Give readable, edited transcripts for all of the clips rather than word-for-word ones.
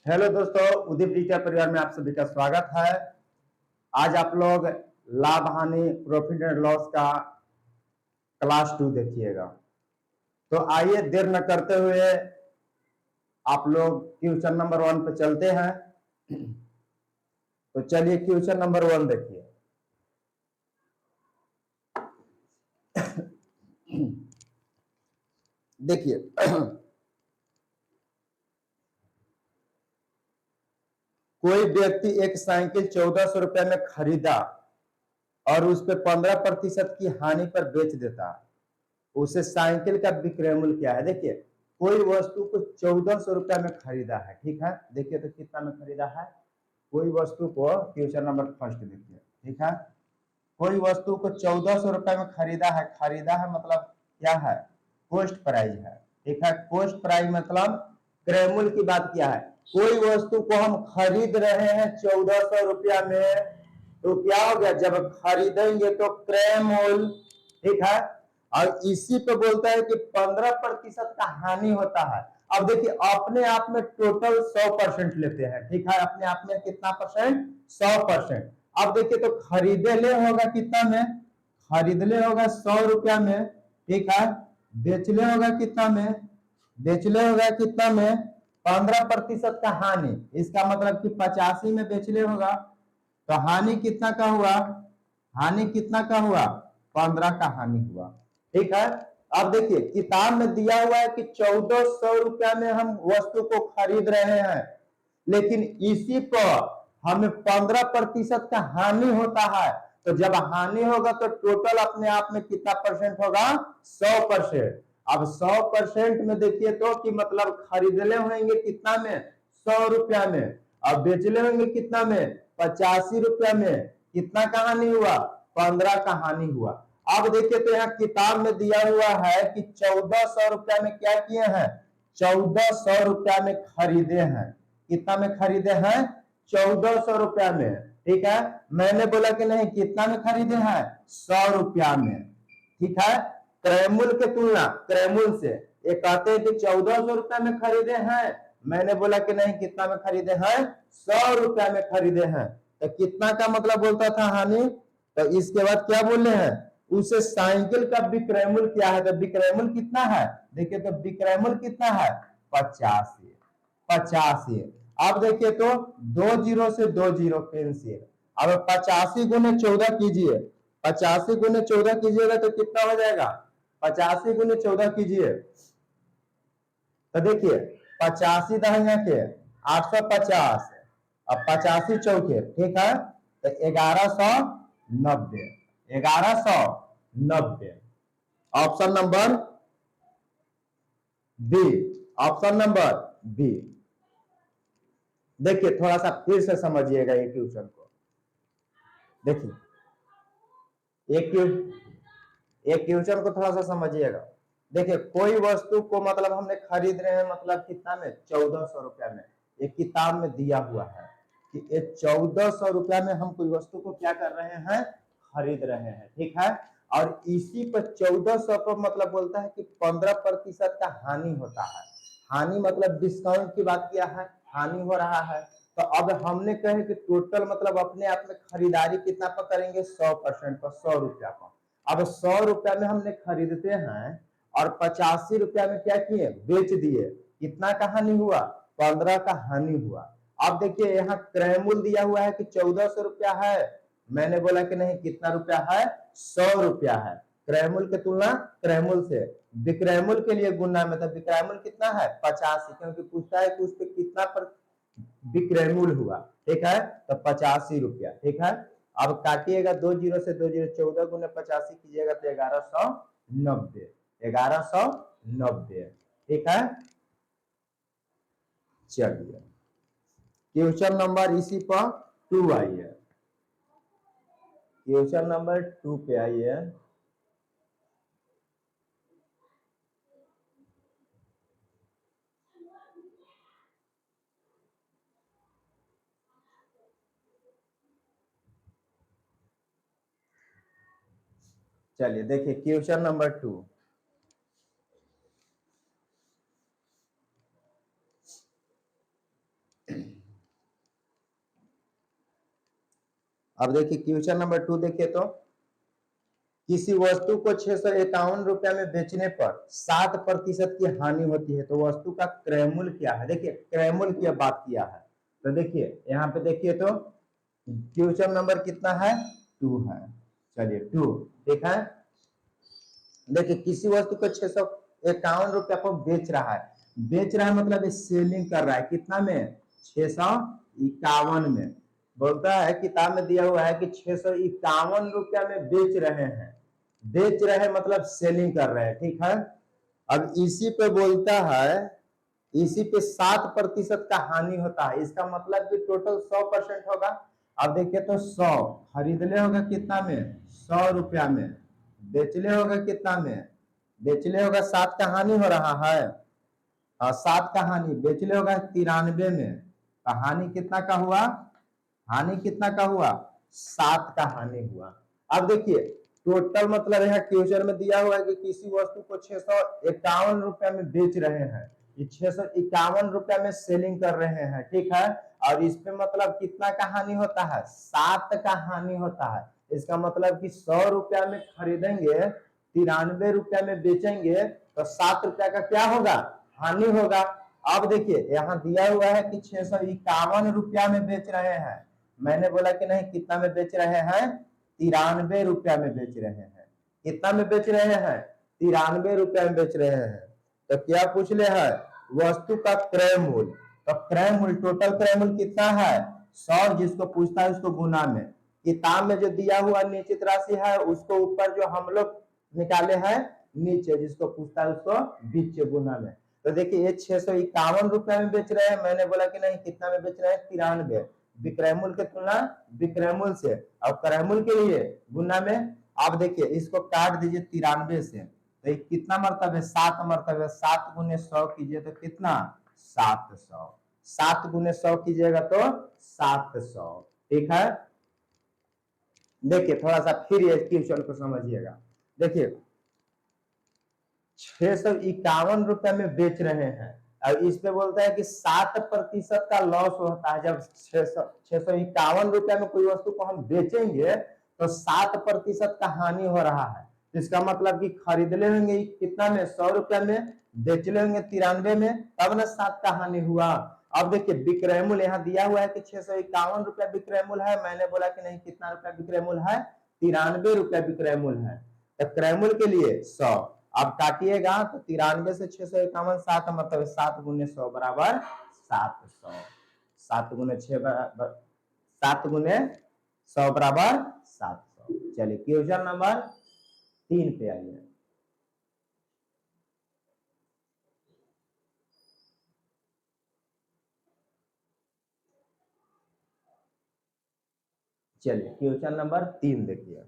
Hello दोस्तों, Udeep digital परिवार में आप सभी का स्वागत है। आज आप लोग लाभ हानि प्रॉफिट एंड लॉस का क्लास 2 देखिएगा। तो आइए देर न करते हुए आप लोग क्वेश्चन नंबर 1 पे चलते हैं। तो चलिए क्वेश्चन नंबर 1 देखिए। देखिए कोई व्यक्ति एक साइकिल 1400 रुपए में खरीदा और उस पर 15% की हानि पर बेच देता, उसे साइकिल का विक्रय मूल्य क्या है? देखिए कोई वस्तु को 1400 रुपया में खरीदा है, ठीक है। देखिए तो कितना में खरीदा है? कोई वस्तु को क्वेश्चन नंबर फर्स्ट देखिए, ठीक है। कोई वस्तु को 1400 रुपया में खरीदा है। खरीदा है मतलब क्या है? कॉस्ट प्राइस है, ठीक है। कॉस्ट प्राइस मतलब क्रय मूल्य की बात किया है। कोई वस्तु को हम खरीद रहे हैं 1400 रुपया में, तो क्या हो गया? जब खरीदेंगे तो क्रय मूल्य, ठीक है। और इसी पे बोलता है कि 15% का हानि होता है। अब देखिए अपने आप में टोटल 100% लेते हैं, ठीक है। अपने आप में कितना परसेंट? 100%। अब देखिए तो खरीदे ले होगा कितना में? खरीदले होगा 100 रुपया में, ठीक है। बेचले होगा कितना में? बेचले होगा कितना में? 15% का हानि। इसका मतलब कि 85 में बेचले होगा, तो हानि कितना का हुआ? हानि कितना का हुआ? 15 का हानि हुआ, ठीक है। अब देखिए किताब में दिया हुआ है कि 1400 रुपया में हम वस्तु को खरीद रहे हैं, लेकिन इसी पर हमें 15% का हानि होता है। तो जब हानि होगा तो टोटल अपने आप में कितना परसेंट होगा? 100%। अब 100% में देखिए तो कि मतलब खरीदले होंगे कितना में? 100 रुपया में। अब बेचले होंगे कितना में? 85 रुपया में। कितना का हानि हुआ? 15 का हानि हुआ। अब देखिए तो यहाँ किताब में दिया हुआ है कि 1400 रुपया में क्या किए हैं? 1400 रुपया में खरीदे हैं। कितना में खरीदे हैं? 1400 रुपया में, ठीक है। मैंने बोला कि नहीं कितना में खरीदे हैं? 100 रुपया में, ठीक है। क्रय मूल्य के तुलना क्रय मूल्य से ये कहते हैं कि 1400 रुपया में खरीदे हैं। मैंने बोला कि नहीं कितना में खरीदे हैं? 100 रुपया में खरीदे हैं। तो कितना का मतलब बोलता था हानि? तो इसके बाद क्या बोले हैं? उसे साइकिल का विक्रय मूल्य क्या है? तो विक्रय मूल्य कितना है? देखिए तो विक्रय मूल्य कितना है? 85। 85। अब देखिए तो 20 से 20 कैंसिल। अब 85 गुने 14 कीजिए। 85 गुने 14 कीजिएगा तो कितना हो जाएगा? 85 गुने 14 कीजिए तो देखिए 85 दहिया के 850। अब 85 चौके, ठीक है। तो 1190। 1190। Option number B. Option number B. देखिए थोड़ा सा फिर से समझिएगा ये क्वेश्चन को। देखिए एक क्वेश्चन को थोड़ा सा समझिएगा। देखिए कोई वस्तु को मतलब हमने खरीद रहे हैं मतलब कितना में? 1400 रुपया में। एक किताब में दिया हुआ है कि ये 1400 रुपया में हम कोई वस्तु को क्या कर रहे हैं? खरीद रहे हैं, ठीक है। और इसी पर 1400 पर मतलब बोलता है कि 15% का हानि होता है। हानि मतलब डिस्काउंट की बात किया है, हानि हो रहा है। तो अब हमने कहे कि टोटल मतलब अपने आप में खरीदारी कितना पर करेंगे? 100% पर, 100 रुपया पर। अब 100 रुपया में हमने खरीदते हैं और 85 रुपया में क्या किए? बेच दिए। कितना का हानि हुआ? 15 का हानि हुआ। अब देखिए यहाँ क्रय मूल्य दिया हुआ है कि 1400 रुपया है। मैंने बोला कि नहीं कितना रुपया है? 100 रुपया है। क्रय मूल्य की तुलना क्रय मूल्य से विक्रय मूल्य के लिए गुना में, तो विक्रय मूल्य कितना है? 85, क्योंकि पूछता है कि उस पर कितना पर विक्रय मूल्य हुआ, ठीक है। तो 85 रुपया, ठीक है। अब काटिएगा 20 से 20, 14 गुने 85 कीजिएगा तो 1190। 1190, ठीक है। चलिए क्वेश्चन नंबर इसी पर 2 आइए। क्वेश्चन नंबर 2 पे आइए। चलिए देखिए क्वेश्चन नंबर 2। अब देखिए क्वेश्चन नंबर 2 देखिए तो, किसी वस्तु को 651 रुपया में बेचने पर 7% की हानि होती है, तो वस्तु का क्रय मूल्य क्या है? देखिए क्रय मूल्य की बात किया है, तो देखिए यहाँ पे देखिए तो क्वेश्चन नंबर कितना है? 2 है। चलिए 2 ठीक है। देखिए किसी वस्तु को 651 रुपया को बेच रहा है, बेच रहा है मतलब सेलिंग कर रहा है, कितना में? 651 में। बोलता है किताब में दिया हुआ है कि 651 रुपया में बेच रहे हैं, बेच रहे मतलब सेलिंग कर रहे हैं, ठीक है। अब इसी पे बोलता है, इसी पे 7% का हानि होता है, इसका मतलब कि टोटल 100% होगा। अब देखिए तो 100 खरीद ले होगा कितना में? 100 रुपया में। बेच ले होगा कितना में? बेच ले होगा 7 का हानि हो रहा है, और 7 का हानि बेच ले होगा 93 में, तो हानि कितना का हुआ? हानि कितना का हुआ? 7 का हानि हुआ। अब देखिए टोटल मतलब यहाँ क्वेश्चन में दिया हुआ है कि किसी वस्तु को 651 रुपया में बेच रहे हैं, ये 651 रुपया में सेलिंग कर रहे हैं, ठीक है। और इस पे मतलब कितना का हानि होता है? 7 का हानि होता है। इसका मतलब कि 100 रुपया में खरीदेंगे, 93 रुपया में बेचेंगे, तो 7 रुपया का क्या होगा? हानि होगा। अब देखिए यहाँ दिया हुआ है कि 651 रुपया में बेच रहे हैं, मैंने बोला कि नहीं कितना में बेच रहे हैं? 93 रुपया में बेच रहे हैं। कितना में बेच रहे हैं? 93 रुपया में बेच रहे हैं। तो क्या पूछ ले है? वस्तु का क्रय मूल्य। तो क्रय मूल्य, टोटल क्रय मूल्य कितना है? 100, जिसको पूछता है उसको गुना में। किताब में जो दिया हुआ निश्चित राशि है उसको ऊपर जो हम लोग निकाले हैं नीचे, जिसको पूछता है उसको बीच गुना में। तो देखिए ये 651 रुपया में बेच रहे हैं, मैंने बोला कि नहीं कितना में बेच रहे हैं? 93। विक्रय मूल्य की तुलना विक्रय मूल्य से, और क्रय मूल्य के लिए गुना में। आप देखिए इसको काट दीजिए 93 से, तो ये कितना मरतब है? 7 मरतब है। 7 गुने 100 कीजिए तो कितना? 700। 7 गुने 100 कीजिएगा तो 700, ठीक है। देखिए थोड़ा सा फिर ये क्वेश्चन को समझिएगा। देखिए 651 रुपया में बेच रहे हैं, और इस पे बोलता है कि 7% का लॉस होता है। जब 651 रुपया में कोई वस्तु को हम बेचेंगे तो 7% का हानि हो रहा है। इसका मतलब कि खरीद ले होंगे कितना में? 100 रुपया में, बेच ले होंगे 93 में, तब ना 7 का हानि हुआ। अब देखिए विक्रय मूल्य यहाँ दिया हुआ है कि 651 रुपया विक्रय मूल्य है, मैंने बोला कि नहीं कितना रुपया विक्रय मूल्य है? 93 रुपया विक्रय मूल्य है। तो क्रय मूल्य के लिए 100, अब काटिएगा तो 93 से 651, 7 मतलब 7 गुने 100 बराबर 700। 7 गुने 6 बराबर 7 गुने 100 बराबर 700। चलिए क्वेश्चन नंबर 3 पे आइए। चलिए क्वेश्चन नंबर 3 देखिए।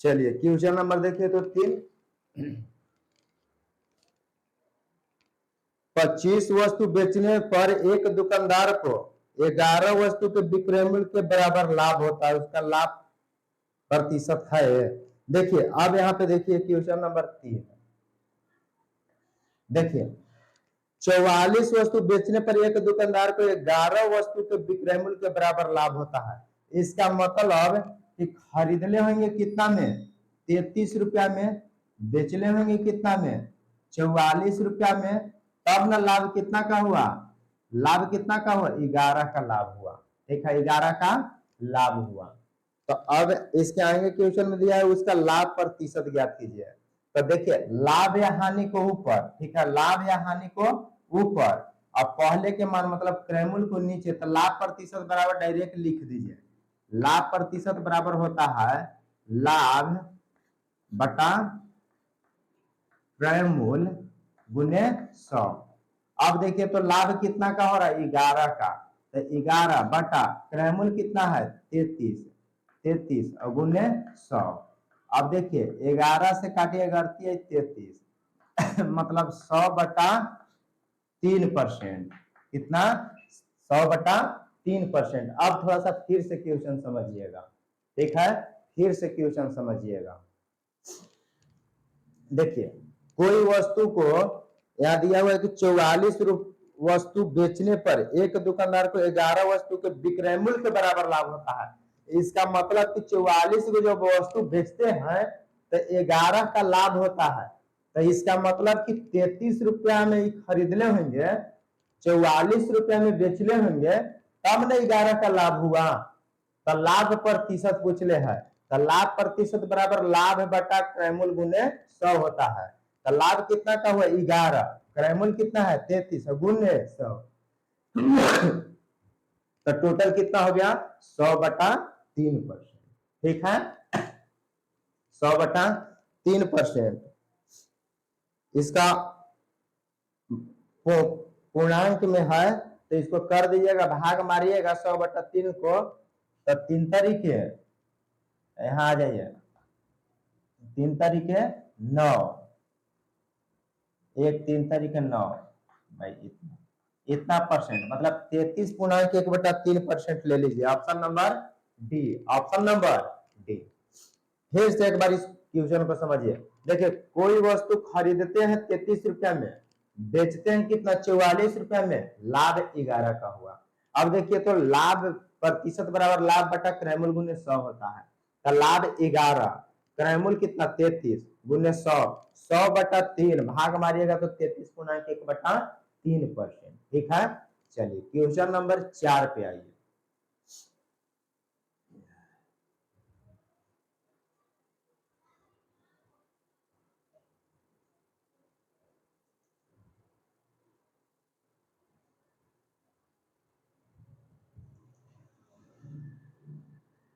चलिए क्वेश्चन नंबर देखिए तो 3, 25 वस्तु बेचने पर एक दुकानदार को 11 वस्तु के विक्रय मूल्य के बराबर लाभ होता है, उसका लाभ प्रतिशत है। देखिए अब यहाँ पे देखिए क्वेश्चन नंबर 3, देखिए 44 वस्तु बेचने पर एक दुकानदार को 11 वस्तु के विक्रय मूल्य के बराबर लाभ होता है। इसका मतलब कि खरीदने होंगे कितना में? 33 रुपया में, बेचने होंगे कितना में? 44 रुपया में, तब ना लाभ कितना का हुआ? लाभ कितना का हुआ? 11 का लाभ हुआ, ठीक है, 11 का लाभ हुआ। तो अब इसके आगे क्वेश्चन में दिया है उसका लाभ प्रतिशत ज्ञात कीजिए। तो देखिए लाभ या हानि को ऊपर, ठीक है, लाभ या हानि को ऊपर, और पहले के मान मतलब क्रय मूल्य को नीचे, तो लाभ प्रतिशत बराबर डायरेक्ट लिख दीजिए। लाभ प्रतिशत बराबर होता है लाभ बटा क्रय मूल्य गुने 100। अब देखिए तो लाभ कितना का हो रहा है? 11 का, तो 11 बटा क्रय मूल्य कितना है? 33 और गुने 100। अब देखिए 11 से काटिएगा 33 मतलब 100 बटा 3%, कितना? 100 बटा 3%। अब थोड़ा सा फिर से क्वेश्चन समझिएगा, ठीक है, फिर से क्वेश्चन समझिएगा। देखिए कोई वस्तु को यहाँ दिया हुआ है कि 44 वस्तु बेचने पर एक दुकानदार को 11 वस्तु के विक्रय मूल्य के बराबर लाभ होता है। इसका मतलब कि 44 को जो वस्तु बेचते हैं तो 11 का लाभ होता है। तो इसका मतलब कि 33 रुपया में खरीदने होंगे, 44 रुपया में बेचले होंगे, तब न 11 का लाभ हुआ। तो लाभ प्रतिशत पूछ ले है, तो लाभ प्रतिशत बराबर लाभ बटा क्रय मूल्य गुने 100 होता है। तो लाभ कितना का हुआ 11, क्रय मूल्य कितना है 33 गुने 100, तो टोटल कितना हो गया 100 बटा 3%। ठीक है, 100 बटा 3%। इसका पूर्णांक में है तो इसको कर दीजिएगा, भाग मारिएगा 100 बटा 3 को, तो 3 तरीके यहाँ आ जाइए, 3 तरीके 9, 1 3 तरीके 9 भाई, इतना परसेंट मतलब 33.1/3% ले लीजिए। Option number D, option number D. फिर से एक बार इस क्वेश्चन को समझिए। देखिए कोई वस्तु खरीदते हैं 33 रुपया में, बेचते हैं कितना 44 रुपया में, लाभ 11 का हुआ। अब देखिए तो लाभ प्रतिशत बराबर लाभ बटा क्रय मूल्य गुने 100 होता है। तो लाभ 11, क्रय मूल्य कितना 33 गुने 100, 100 बटा 3 भाग मारिएगा तो 33.1/3%। ठीक है, चलिए क्वेश्चन नंबर 4 पे आइए।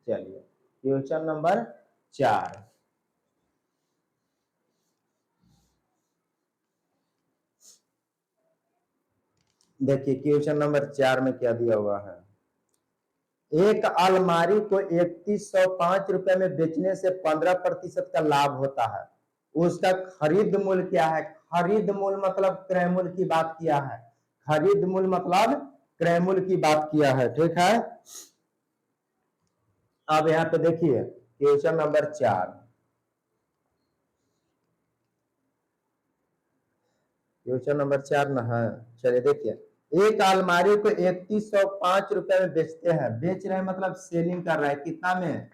चलिए क्वेश्चन नंबर 4, देखिए क्वेश्चन नंबर 4 में क्या दिया हुआ है। एक अलमारी को 3105 रुपए में बेचने से 15% का लाभ होता है। उसका खरीद मूल्य क्या है? खरीद मूल्य मतलब क्रय मूल्य की बात किया है, खरीद मूल्य मतलब क्रय मूल्य की बात किया है। ठीक है, अब यहाँ पे देखिए क्वेश्चन नंबर 4, क्वेश्चन नंबर 4 ना है। चलिए देखिए, एक अलमारी को 3105 रुपए में बेचते हैं, बेच रहे हैं मतलब सेलिंग कर रहा है, कितना में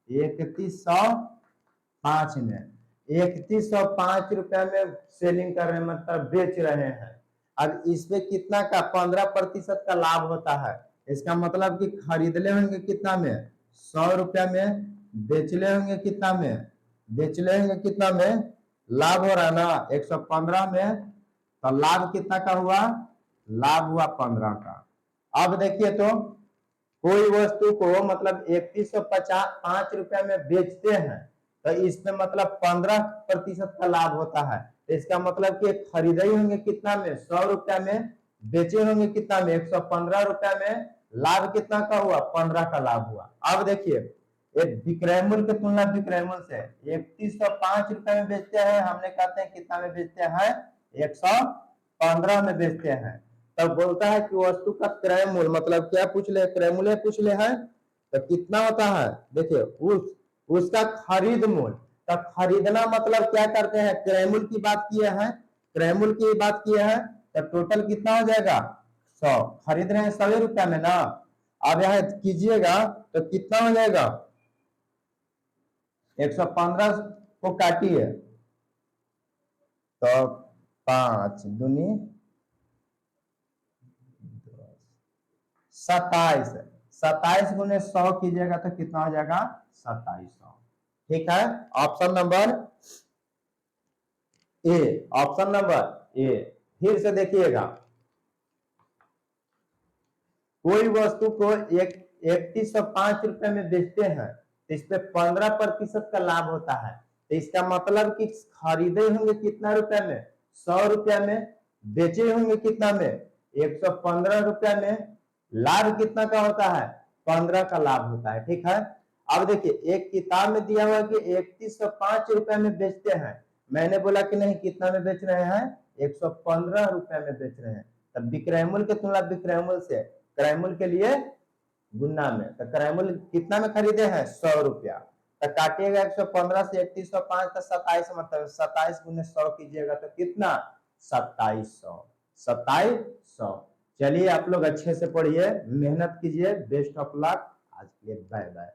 3105 में, 3105 रुपए में सेलिंग कर रहे हैं मतलब बेच रहे हैं। अब इसमें कितना का 15% का लाभ होता है। इसका मतलब कि खरीदले होंगे कितना में 100 रुपया में, बेचले होंगे कितना में, बेचले होंगे कितना में, लाभ हो रहा है ना 115 में, तो लाभ कितना का हुआ, लाभ हुआ 15 का। अब देखिए तो कोई वस्तु को मतलब 3105 रुपया में बेचते हैं तो इसमें मतलब 15% का लाभ होता है। तो इसका मतलब कि खरीदे होंगे कितना में 100 रुपया में, बेचे होंगे कितना में 115 रुपया में, लाभ कितना का हुआ 15 का लाभ हुआ। अब देखिए एक विक्रय मूल्य की तुलना विक्रय मूल्य से 3105 रुपए में बेचते हैं, हमने कहते हैं कितना में बेचते हैं 115 में बेचते हैं। तब बोलता है कि वस्तु का क्रय मूल्य मतलब क्या पूछ ले, क्रय मूल्य पूछ ले है, तो कितना होता है देखिए उसका खरीद मूल्य। तो खरीदना मतलब क्या करते हैं, क्रय मूल्य की बात किए हैं, क्रय मूल्य की बात किए हैं, तो टोटल कितना हो जाएगा 100, खरीद रहे हैं 100 रुपया में ना। अब यहाँ कीजिएगा तो कितना हो जाएगा 115 को काटिए तो 5 दूनी 27, 27 गुने 100 कीजिएगा तो कितना हो जाएगा 2700। ठीक है, option number A, option number A. फिर से देखिएगा, कोई वस्तु को 3105 रुपए में बेचते हैं तो इसमें 15% का लाभ होता है। तो इसका मतलब कि खरीदे होंगे कितना रुपया में 100 रुपया में, बेचे होंगे कितना में 115 रुपया में, लाभ कितना का होता है 15 का लाभ होता है। ठीक है, अब देखिए एक किताब में दिया हुआ कि 3105 रुपया में बेचते हैं, मैंने बोला कि नहीं कितना में बेच रहे हैं 115 रुपया में बेच रहे हैं। तब विक्रय मूल्य की तुलना विक्रय मूल्य से, क्रय मूल्य के लिए गुना में, तो क्रय मूल्य कितना में खरीदे हैं 100 रुपया, तो काटिएगा 115 से 3105 तो 27, मतलब 27 गुने 100 कीजिएगा तो कितना 2700, 2700। चलिए आप लोग अच्छे से पढ़िए, मेहनत कीजिए, बेस्ट ऑफ लक, आज के लिए बाय बाय।